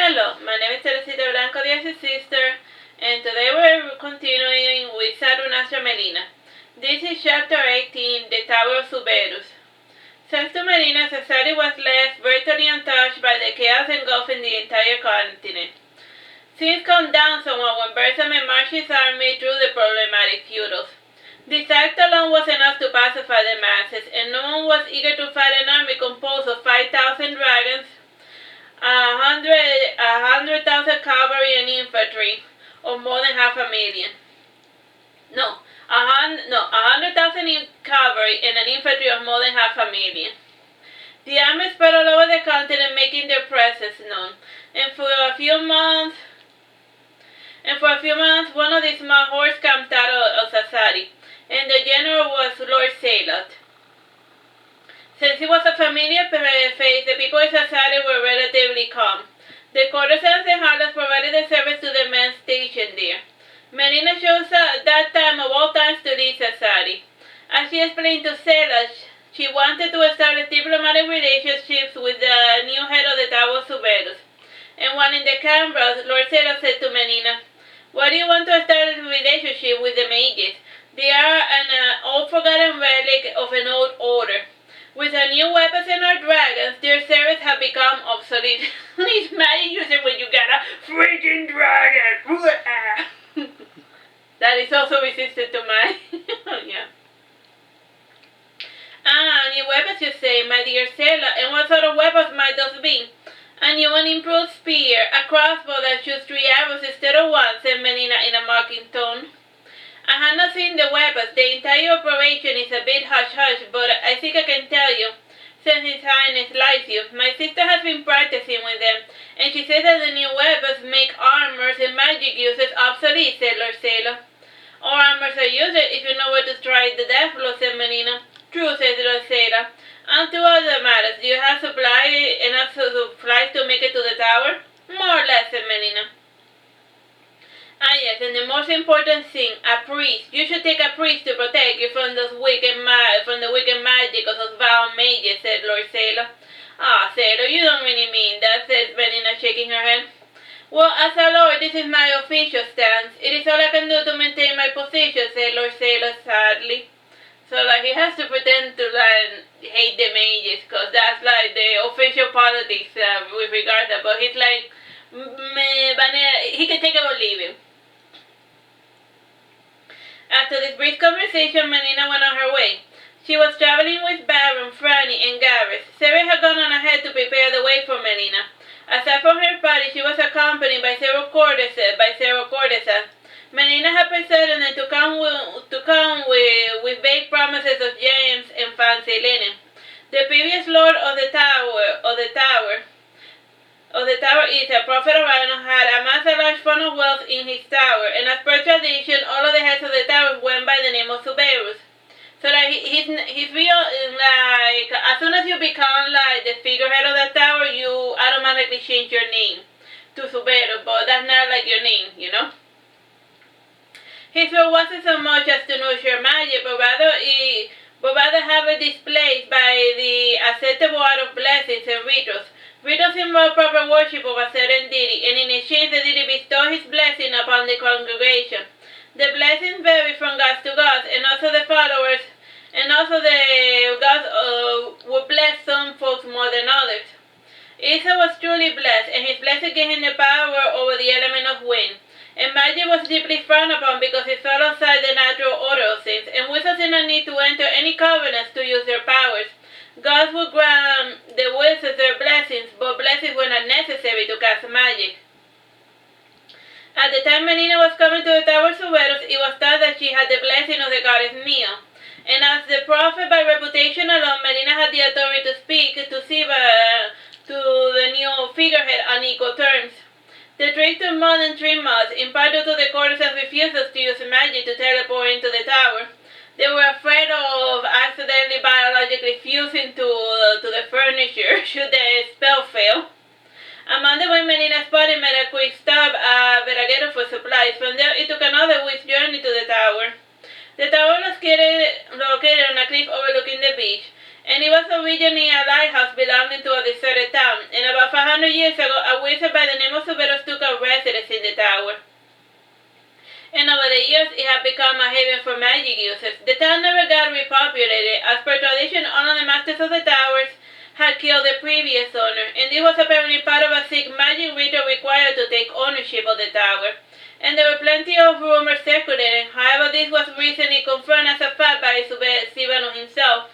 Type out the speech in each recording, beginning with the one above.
Hello, my name is Teresita Blanco, the Artsy sister, and today we're continuing with Saturnastra Melina. This is chapter 18, the Tower of Zuberus. Thanks to Melina, Sassari was left virtually untouched by the chaos engulfing the entire continent. Things calmed down somewhat when Bersamin marched his army through the problematic feudals. This act alone was enough to pacify the masses, and no one was eager to fight an army composed of 5,000 dragons, 100,000 cavalry and infantry, or more than 500,000. 100,000 cavalry and an infantry of more than 500,000. The army spread all over the continent, making their presence known. And for a few months, one of these small hordes camped out of Sassari, and the general was Lord Salot. Since he was a familiar face, the people in Sassari were relatively calm. The courtesans and harlots provided the service to the men stationed there. Melina chose that time of all times to leave Sassari. As she explained to Salot, she wanted to establish diplomatic relationships with the new head of the Tower of Zuberus. And while in the cameras, Lord Salot said to Melina, "Why do you want to establish a relationship with the mages? They are an old forgotten relic of an old order. With our new weapons and our dragons, their service have become obsolete." It's magic using when you got a freaking dragon. That is also resistant to my... yeah. New weapons, you say, my dear Sailor, and what sort of weapons might those be? A new and improved spear, a crossbow that shoots 3 arrows instead of 1, said Melina in a mocking tone. I have not seen the weapons. The entire operation is a bit hush-hush, but I think I can tell you, since His Highness likes you. My sister has been practicing with them, and she says that the new weapons make armors and magic uses obsolete, said Lord Sailor. All armors are useless if you know where to strike the death blow, said Melina. True, said Lord Sailor. And to other matters, do you have enough supplies to make it to the tower? More or less, said Melina. Ah yes, and the most important thing, a priest. You should take a priest to protect you from the wicked magic of those vile mages, said Lord Sailor. Ah, Sailor, you don't really mean that, said Melina, shaking her head. Well, as a lord, this is my official stance. It is all I can do to maintain my position, said Lord Sailor sadly. So, he has to pretend to, hate the mages, because that's, the official politics with regard to that. But he's like, he can take it or leave it. After this brief conversation, Melina went on her way. She was traveling with Baron, Franny, and Gareth. Sarah had gone on ahead to prepare the way for Melina. Aside from her party, she was accompanied by several courtesans. Melina had persuaded them to come with vague promises of gems and fancy linen. The previous lord of the tower is a prophet Orion, had amassed a large fund of wealth in his tower, and as per tradition, all of the heads of the tower went by the name of Zuberus. So he's real, as soon as you become the figurehead of the tower, you automatically change your name to Zuberus, but that's not your name, you know? His role wasn't so much as to nurture magic, but rather have it displayed by the acceptable art of blessings and rituals. Rituals involve proper worship of a certain deity, and in exchange the deity bestows his blessing upon the congregation. The blessings vary from gods to gods, and also the gods would bless some folks more than others. Isa was truly blessed, and his blessing gave him the power over the element of wind. And magic was deeply frowned upon because it fell outside the natural order of things, and wizards did not need to enter any covenants to use their powers. Gods would grant the wizards their blessings, but blessings were not necessary to cast magic. At the time Melina was coming to the Tower of Zuberus, it was thought that she had the blessing of the goddess Mia. And as the prophet by reputation alone, Melina had the authority to speak to the new figurehead on equal terms. The trade took more than 3 months, in part due to the courtesans' refusals to use magic to teleport into the tower. They were afraid of accidentally biologically fusing to the furniture should the spell fail. Among the way Melina spotted made a quick stop at Veraguero for supplies. From there, it took another week's journey to the tower. The tower was located on a cliff overlooking the beach, and it was originally a lighthouse belonging to a deserted town, and about 500 years ago, a wizard by the name of Zuberus took up residence in the tower. And over the years, it had become a haven for magic users. The town never got repopulated. As per tradition, all of the masters of the towers had killed the previous owner, and this was apparently part of a sick magic ritual required to take ownership of the tower. And there were plenty of rumors circulating. However, this was recently confirmed as a fact by Zuberus himself.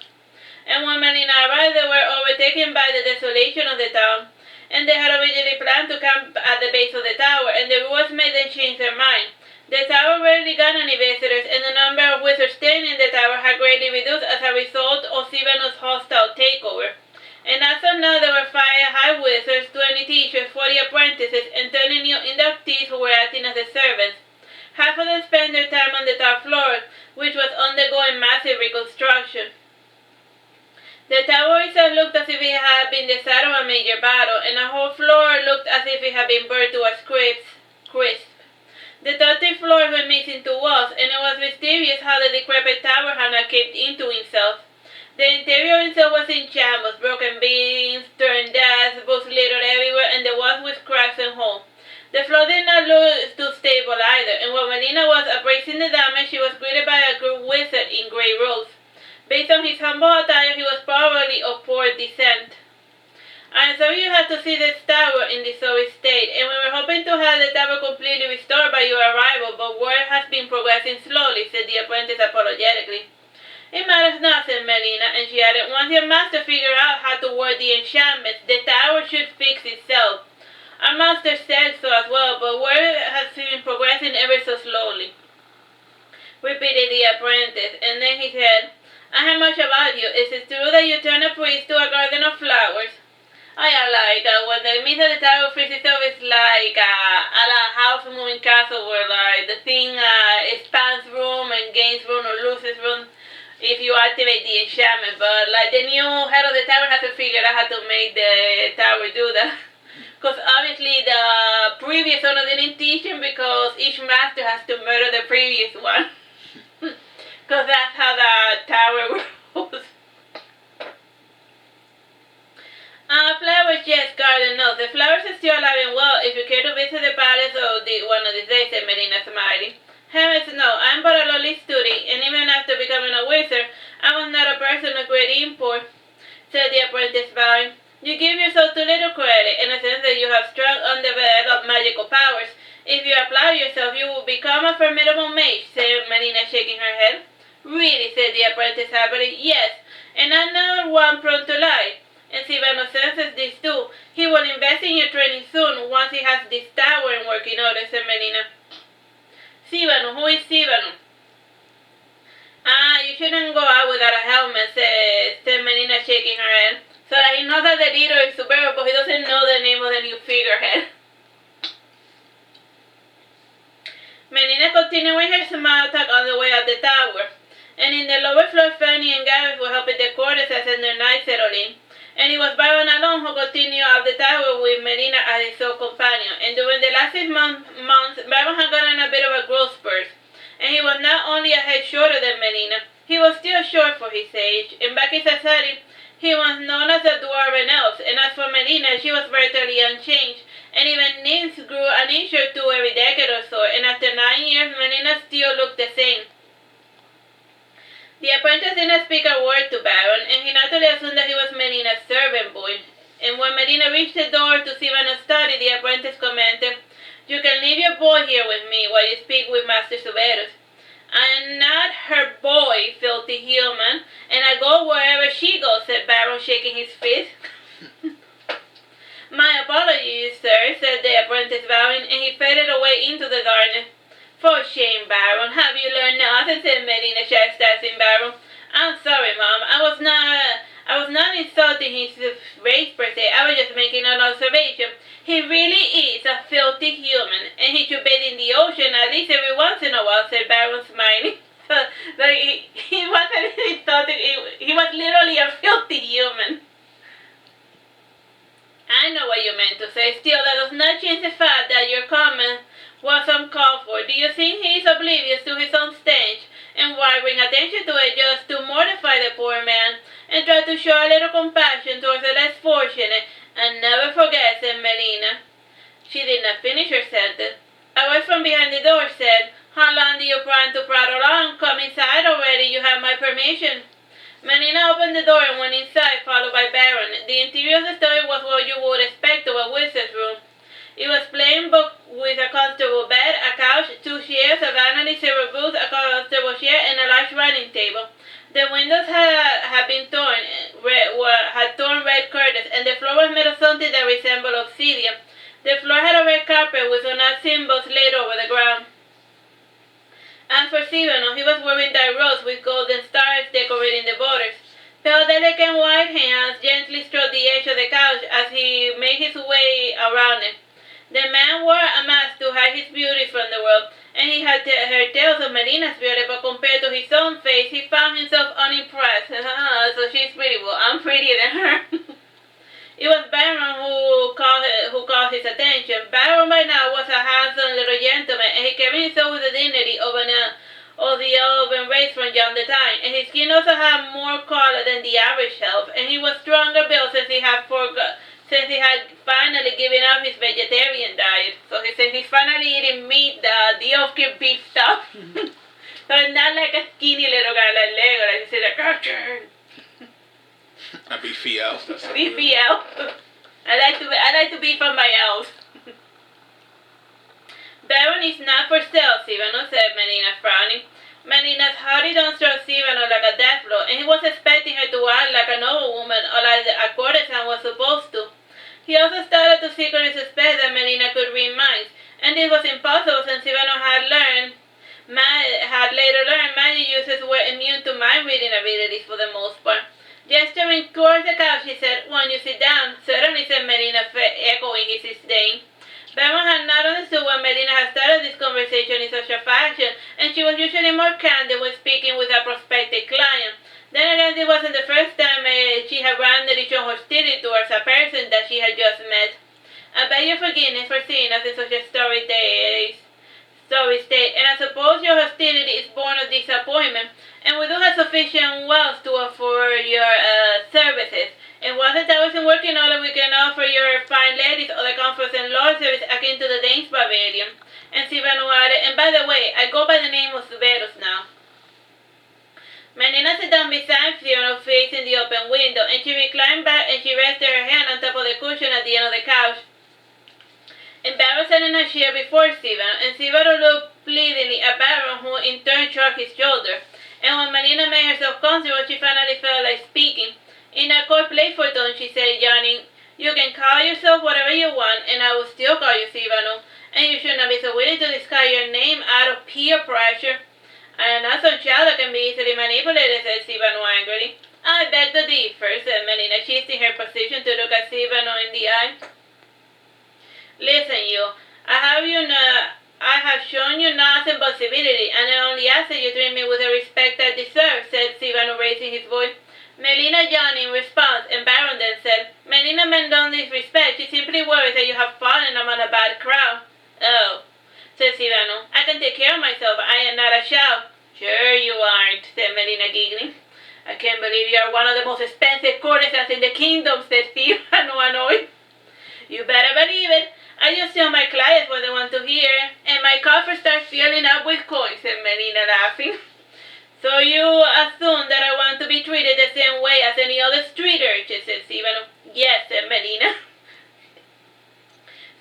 And when Melina arrived, they were overtaken by the desolation of the town, and they had originally planned to camp at the base of the tower, and the rules made them change their mind. The tower rarely got any visitors, and the number of wizards staying in the tower had greatly reduced as a result of Zuberus' hostile takeover. And as of now, there were 5 high wizards, 20 teachers, 40 apprentices, and 30 new inductees who were acting as the servants. Half of them spent their time on the top floor, which was undergoing massive reconstruction. The tower itself looked as if it had been the site of a major battle, and the whole floor looked as if it had been burned to a crisp. The 30 floors were missing 2 walls, and it was mysterious how the decrepit tower had not caved into itself. The interior itself was in shambles, broken beams, turned dust, books littered everywhere, and the walls with cracks and holes. The floor did not look too stable either, and while Melina was appraising the damage, she was greeted by a group wizard in grey robes. Based on his humble attire, he was probably of poor descent. I am sorry you had to see this tower in this sorry state, and we were hoping to have the tower completely restored by your arrival, but work has been progressing slowly, said the apprentice apologetically. It matters not, said Melina, and she added, once your master figures out how to work the enchantments, the tower should fix itself. Our master said so as well, but work has been progressing ever so slowly, repeated the apprentice, and then he said, I heard much about you. Is it true that you turned a priest to a garden of flowers? Oh yeah, like when the myth of the tower fixes itself, it's like a house moving castle where like the thing expands room and gains room or loses room if you activate the enchantment. But like the new head of the tower has to figure out how to make the tower do that. Because obviously the previous owner didn't teach him, because each master has to murder the previous one. Because that's how the tower goes. Flowers, yes, garden, no. The flowers are still alive and well. If you care to visit the palace one of these days, said Melina, smiling. Heavens, no. I'm but a lowly student, and even after becoming a wizard, I was not a person of great import, said the apprentice, bowing. You give yourself too little credit, in the sense that you have strong, undeveloped magical powers. If you apply yourself, you will become a formidable mage, said Melina, shaking her head. Really, said the apprentice happily. Yes, and I'm not one prone to lie. And Zuberus senses this too. He will invest in your training soon, once he has this tower in working order, said Melina. Zuberus, who is Zuberus? You shouldn't go out without a helmet, said Melina, shaking her head. So that he knows that the leader is Zuberus, but he doesn't know the name of the new figurehead. Melina continued with her small talk on the way up the tower. And in the lower floor, Fanny and Gavin were helping the courtesans and their knights settle in. And it was Byron alone who continued up the tower with Melina as his sole companion. And during the last 6 months, Byron had gotten a bit of a growth spurt. And he was not only a head shorter than Melina, he was still short for his age. And back in Sassari, he was known as a dwarven elf. And as for Melina, she was virtually unchanged. And even names grew an inch or two every decade or so. And after 9 years, Melina still looked the same. The apprentice didn't speak a word to Baron, and he naturally assumed that he was Melina's servant boy. And when Melina reached the door to Zuberus' study, the apprentice commented, You can leave your boy here with me while you speak with Master Zuberus. I am not her boy, filthy human, and I go wherever she goes, said Baron, shaking his fist. My apologies, sir, said the apprentice, bowing, and he faded away into the darkness. For shame, Baron. Have you learned nothing? Said Melina, chastising Baron. I'm sorry, Mom. I was not insulting his race per se. I was just making an observation. He really is a filthy human, and he should bathe in the ocean at least every once in a while, said Baron, smiling. So he wasn't insulting. He was literally a filthy human. I know what you meant to say. Still, that does not change the fact that your comment was uncalled for. Do you think he is oblivious to his own stench, and why bring attention to it just to mortify the poor man, and try try to show a little compassion towards the less fortunate, and never forget, said Melina. She did not finish her sentence. A voice from behind the door said, how long do you plan to prattle on? Come inside already, you have my permission. Melina opened the door and went inside, followed by Baron. The interior of the story was what you would expect of a wizard's room. It was plain but with a comfortable bed, a couch, 2 chairs, a vanity, several books, a comfortable chair, and a large writing table. The windows had torn red curtains, and the floor was made of something that resembled obsidian. The floor had a red carpet with some symbols laid over the ground. As for Sivano, he was wearing dark robes with golden stars decorating the borders. Pale, delicate white hands gently stroked the edge of the couch as he made his way around it. The man wore a mask to hide his beauty from the world, and he had heard tales of Melina's beauty, but compared to his own face, he found himself unimpressed. So she's pretty, well, I'm prettier than her. It was Baron who caught his attention. Baron by now was a handsome little gentleman, and he carried himself with the dignity of the elven race from yonder time, and his skin also had more color than the average elf, and he was stronger built since he had finally given up his vegetarian diet. So he's finally eating meat, the elf can beef stuff. So it's not like a skinny little guy like Legolas. He's like, a beefy elf. Beefy elf. I like to beef on my elves. Baron is not for sale, Sivano, said Melina, frowning. Melina's haughty tone struck Sivano like a death blow, and he was expecting her to act like a noble woman or like a courtesan was supposed to. He also started to secretly suspect that Melina could read minds, and this was impossible since Sivano had later learned magic users were immune to mind reading abilities for the most part. Gesturing towards the couch, she said, won't you sit down? Certainly, said Melina, echoing his disdain. Baron had not understood why Melina had started this conversation in such a fashion, and she was usually more candid when speaking with a prospective client. Then again, it wasn't the first time she had randomly shown hostility towards a person that she had just met. I beg your forgiveness for seeing us in such a sorry state, and I suppose your hostility is born of disappointment, and we do have sufficient wealth to afford your services. And once the tower isn't working order, we can offer your fine ladies other comforts and law service akin to the Danes Barbarian. And Sivano added, and by the way, I go by the name of Zuberus now. Melina sat down beside Sivano, facing the open window, and she reclined back and she rested her hand on top of the cushion at the end of the couch. And Baron sat in a chair before Sivano, and Sivano looked pleadingly at Baron, who in turn shrugged his shoulder. And when Melina made herself comfortable, she finally felt like speaking. In a cold, playful tone, she said, yawning, you can call yourself whatever you want, and I will still call you Sivano. And you should not be so willing to discard your name out of peer pressure. I am not some child that can be easily manipulated, said Sivano angrily. I beg to differ, said Melina, shifting her position to look at Sivano in the eye. Listen, you, I have shown you nothing but civility, and I only ask that you treat me with the respect I deserve, said Sivano, raising his voice. Melina yawned in response, and Baron then said, Melina meant no disrespect. She simply worries that you have fallen among a bad crowd. Oh, said Sivano. I can take care of myself. I am not a child. Sure you aren't, said Melina, giggling. I can't believe you are one of the most expensive courtesans in the kingdom, said Sivano, annoyed. You better believe it. I just tell my clients what they want to hear, and my coffers start filling up with coins, said Melina, laughing. So you assume that I want to be treated the same way as any other street urchin, said Sivano. Yes, said Melina.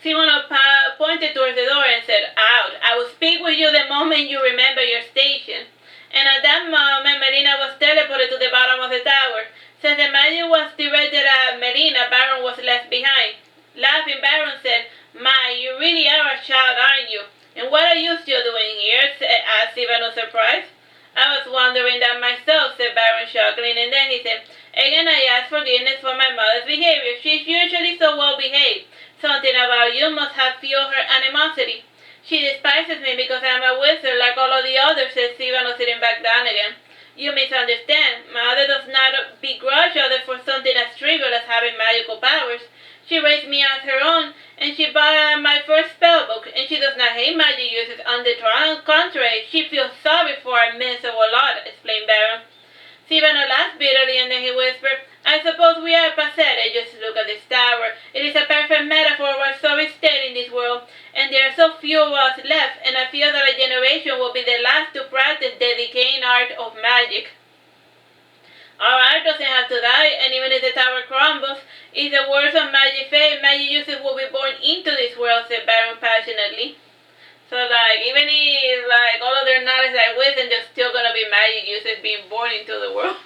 Sivano pointed towards the door and said, out. I will speak with you the moment you remember your station. And at that moment, Melina was teleported to the bottom of the tower. Since the magic was directed at Melina, Baron was left behind. Laughing, Baron said, my, you really are a child, aren't you? And what are you still doing here? Asked Sivano, surprised. I was wondering that myself, said Baron, chuckling, and then he said, again I ask forgiveness for my mother's behavior. She's usually so well behaved. Something about you must have fueled her animosity. She despises me because I'm a wizard like all of the others, said Sivano, sitting back down again. You misunderstand. Mother does not begrudge others for something as trivial as having magical powers. She raised me as her own, and she bought my first spellbook, and she does not hate magic users. On the contrary, she feels sorry for a miserable lot, explained Baron. Sivano laughed bitterly, and then he whispered, I suppose we are pathetic. Just look at this tower. It is a perfect metaphor of our sorry state in this world, and there are so few of us left, and I feel that a generation will be the last to practice the decaying art of magic. Our art doesn't have to die, and even if the tower crumbles, if the words of magic fade, magic users will be born into this world, said Baron passionately. So, even if, all of their knowledge are wisdom, there's still gonna be magic users being born into the world.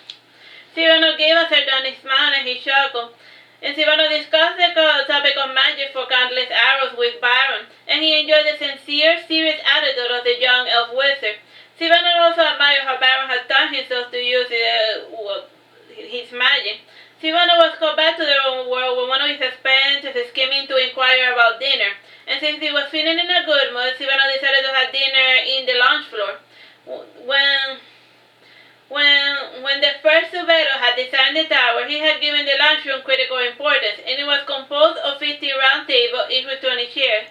Sivano gave a sardonic smile and he chuckled. And Sivano discussed the topic of magic for countless hours with Baron, and he enjoyed the sincere, serious attitude of the young elf wizard. Sivano also admired how Baron had taught himself to use his magic. Sivano was called back to their own world when one of his apprentices came in to inquire about dinner. And since he was feeling in a good mood, Sivano decided to have dinner in the lounge floor. When the first Zuberus had designed the tower, he had given the lunchroom critical importance, and it was composed of 50 round tables, each with 20 chairs.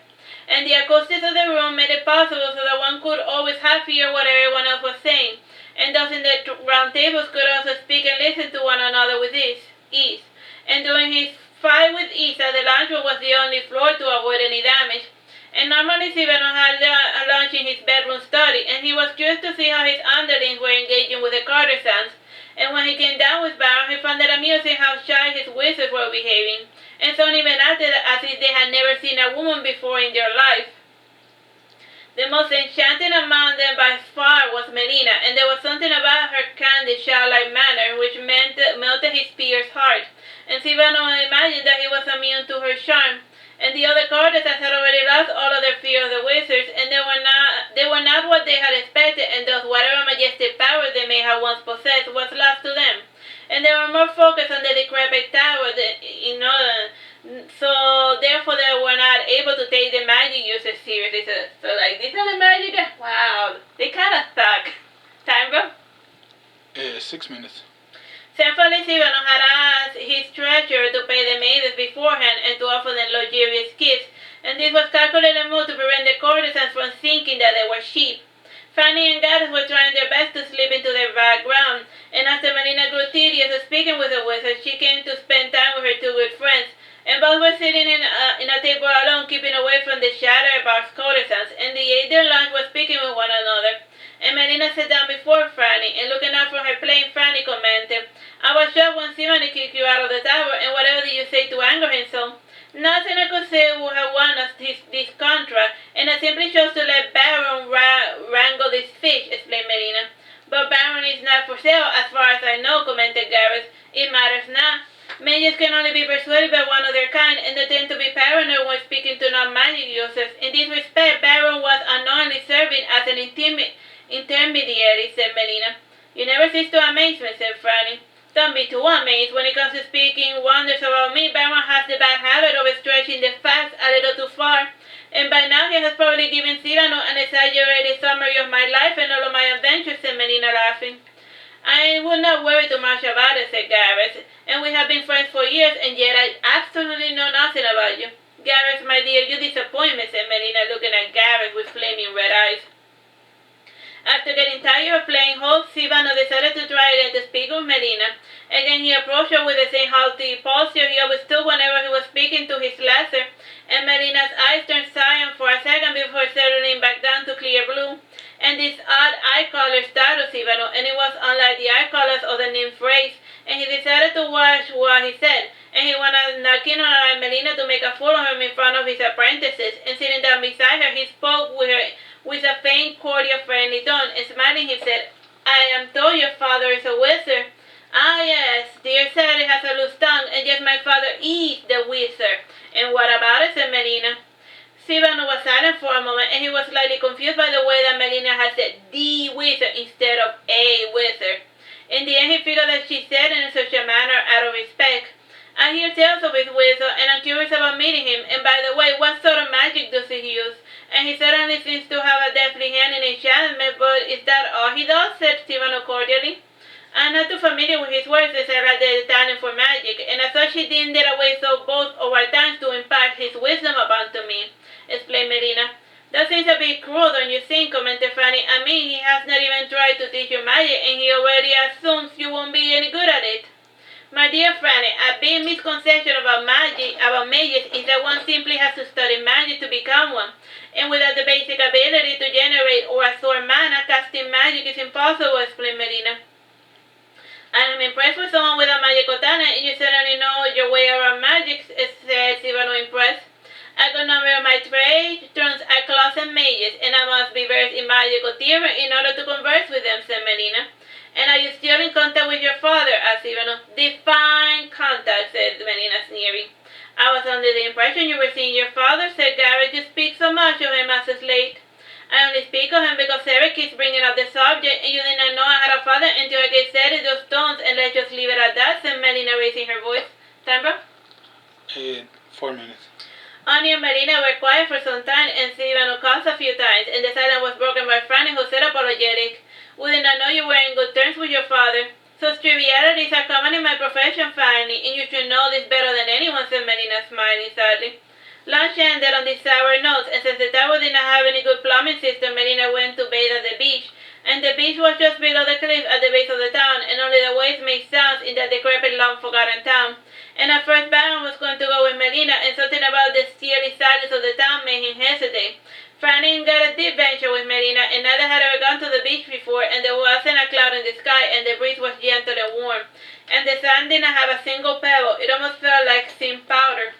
And the acoustics of the room made it possible so that one could always half hear what everyone else was saying, and those in the round tables could also speak and listen to one another with ease. And during his fight with Isa, the lunchroom was the only floor to avoid any damage. And normally Sivano had lunch in his bedroom study, and he was curious to see how his underlings were engaging with the courtesans. And when he came down with Baron, he found it amusing how shy his wizards were behaving, and some even acted as if they had never seen a woman before in their life. The most enchanting among them by far was Melina, and there was something about her candid, childlike manner which melted his peer's heart. And Sivano imagined that he was immune to her charm. And the other courtesans had already lost all of their fear of the wizards, and they were not what they had expected, and thus whatever majestic power they may have once possessed was lost to them. And they were more focused on the decrepit tower, so therefore they were not able to take the magic users seriously. So these are the magic guys? Wow, they kind of suck. Time, bro? 6 minutes. Thankfully, Sivano had asked his treasurer to pay the maidens beforehand and to offer them luxurious gifts, and this was calculated move to prevent the courtesans from thinking that they were sheep. Fanny and Gaddis were trying their best to slip into their background, and after Melina grew tedious of speaking with the wizard, she came to spend time with her two good friends, and both were sitting in a table alone, keeping away from the chatterbox courtesans, and they ate their lunch while speaking with one another. And Melina sat down before Fanny, and looking up from her plate, Fanny commented, I was shocked when Sivano kicked you out of the tower, and whatever did you say to anger him so? Nothing I could say would have won us this contract, and I simply chose to let Baron wrangle this fish, explained Melina. But Baron is not for sale, as far as I know, commented Gareth. It matters not. Mages can only be persuaded by one of their kind, and they tend to be paranoid when speaking to non-magic users. In this respect, Baron was unknowingly serving as an intermediary, said Melina. You never cease to amaze me, said Franny. Don't be too amazed. When it comes to speaking wonders about me, Baron has the bad habit of stretching the facts a little too far. And by now he has probably given Sivano an exaggerated summary of my life and all of my adventures, said Melina, laughing. I would not worry too much about it, said Gareth. And we have been friends for years, and yet I absolutely know nothing about you. Gareth, my dear, you disappoint me, said Melina, looking at Gareth with flaming red eyes. After getting tired of playing host, Sivano decided to try again to speak with Melina. Again he approached her with the same haughty posture he always took whenever he was speaking to his lesser, and Melina's eyes turned cyan for a second before settling back down to clear blue. And this odd eye color startled Sivano, and it was unlike the eye colors of the nymph race, and he decided to watch what he said, and he went knocking on Melina to make a fool of him in front of his apprentices, and sitting down beside her, he spoke with her with a faint, cordial, friendly tone, and smiling he said, I am told your father is a wizard. Ah, yes, dear Sally has a loose tongue, and yes, my father is the wizard. And what about it, said Melina? Sivano was silent for a moment, and he was slightly confused by the way that Melina had said the wizard instead of a wizard. In the end, he figured that she said it in such a manner out of respect. I hear tales of his wizard, and I'm curious about meeting him, and by the way, what sort of magic does he use? And he certainly seems to have a deftly hand in enchantment, but is that all he does? Said Sivano cordially. I'm not too familiar with his works as I lack the talent for magic, and as such he didn't get away so both over times to impart his wisdom upon to me, explained Melina. That seems a bit cruel, don't you think? Commented Franny. I mean, he has not even tried to teach you magic, and he already assumes you won't be any good at it. My dear Franny, a big misconception about mages, is that one simply has to study magic to become one. And without the basic ability to generate or absorb mana, casting magic is impossible, explained Melina. I am impressed with someone with a magical talent, and you certainly know your way around magic, said Sivano, impressed. A good number of my patrons are closet mages, and I must be versed in magical theory in order to converse with them, said Melina. And are you still in contact with your father? Asked Ivano. Define contact, said Melina, sneering. I was under the impression you were seeing your father, said Garrett. You speak so much of him as late. I only speak of him because Sarah keeps bringing up the subject, and you did not know I had a father until I gave Sarah those stones, and let's just leave it at that, said Melina, raising her voice. Tambra? 4 minutes. Ani and Melina were quiet for some time, and Sivano coughed a few times, and the silence was broken by Franny, who said apologetic. We did not know you were in good terms with your father. Such trivialities are common in my profession, Franny, and you should know this better than anyone, said Melina, smiling sadly. Lunch ended on these sour notes, and since the tower did not have any good plumbing system, Melina went to bathe at the beach. And the beach was just below the cliff at the base of the town, and only the waves made sounds in that decrepit, long-forgotten town. And at first Baron was going to go with Melina, and something about the steely silence of the town made him hesitate. Franny got a deep venture with Melina, and neither had ever gone to the beach before, and there wasn't a cloud in the sky, and the breeze was gentle and warm. And the sand did not have a single pebble. It almost felt like steam powder.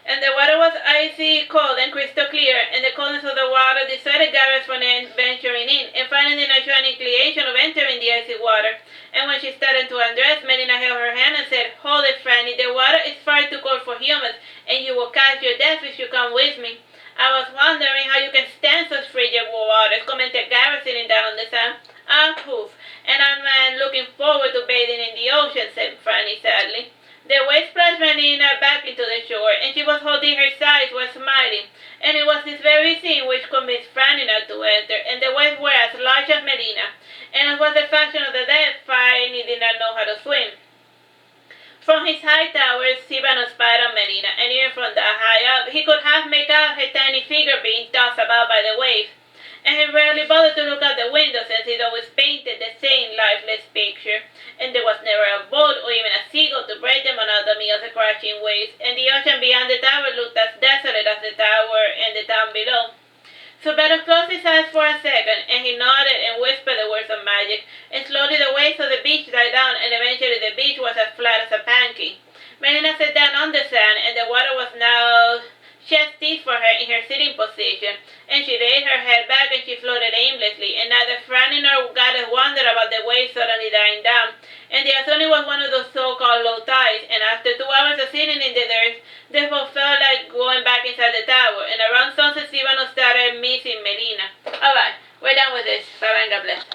And the water was icy cold and crystal clear, and the coldness of the water dissuaded Gareth from venturing in, and Franny did not show an inclination of entering the icy water. And when she started to undress, Melina held her hand and said, Hold it, Franny, the water is far too cold for humans, and you will catch your death if you come with me. I was wondering how you can stand such frigid waters, commented Gareth, sitting down on the sand. Ah, poof, and I'm looking forward to bathing in the ocean, said Franny sadly. The waves splashed Melina back into the shore, and she was holding her sides while smiling, and it was this very scene which convinced Franny not to enter, and the waves were as large as Melina, and as was the fashion of the day, Franny did not know how to swim. From his high tower, Sivano spied on Melina, and even from that high up, he could half make out her tiny figure being tossed about by the waves. And he rarely bothered to look out the window, since he'd always painted the same lifeless picture, and there was never a boat or even a seagull to break the monotony of the crashing waves, and the ocean beyond the tower looked as desolate as the tower and the town below. Zuberus closed his eyes for a second, and he nodded and whispered the words of magic, and slowly the waves of the beach died down, and eventually the beach was as flat as a pancake. Melina sat down on the sand, and the water was now shed teeth for her in her sitting position, and she laid her head back and she floated aimlessly, and neither Franny nor Gareth wondered about the waves suddenly dying down. And the Azoni was one of those so-called low tides, and after 2 hours of sitting in the dirt, they both felt like going back inside the tower, and around sunset Sivano started missing Melina. Alright, we're done with this. Bye-bye and God bless.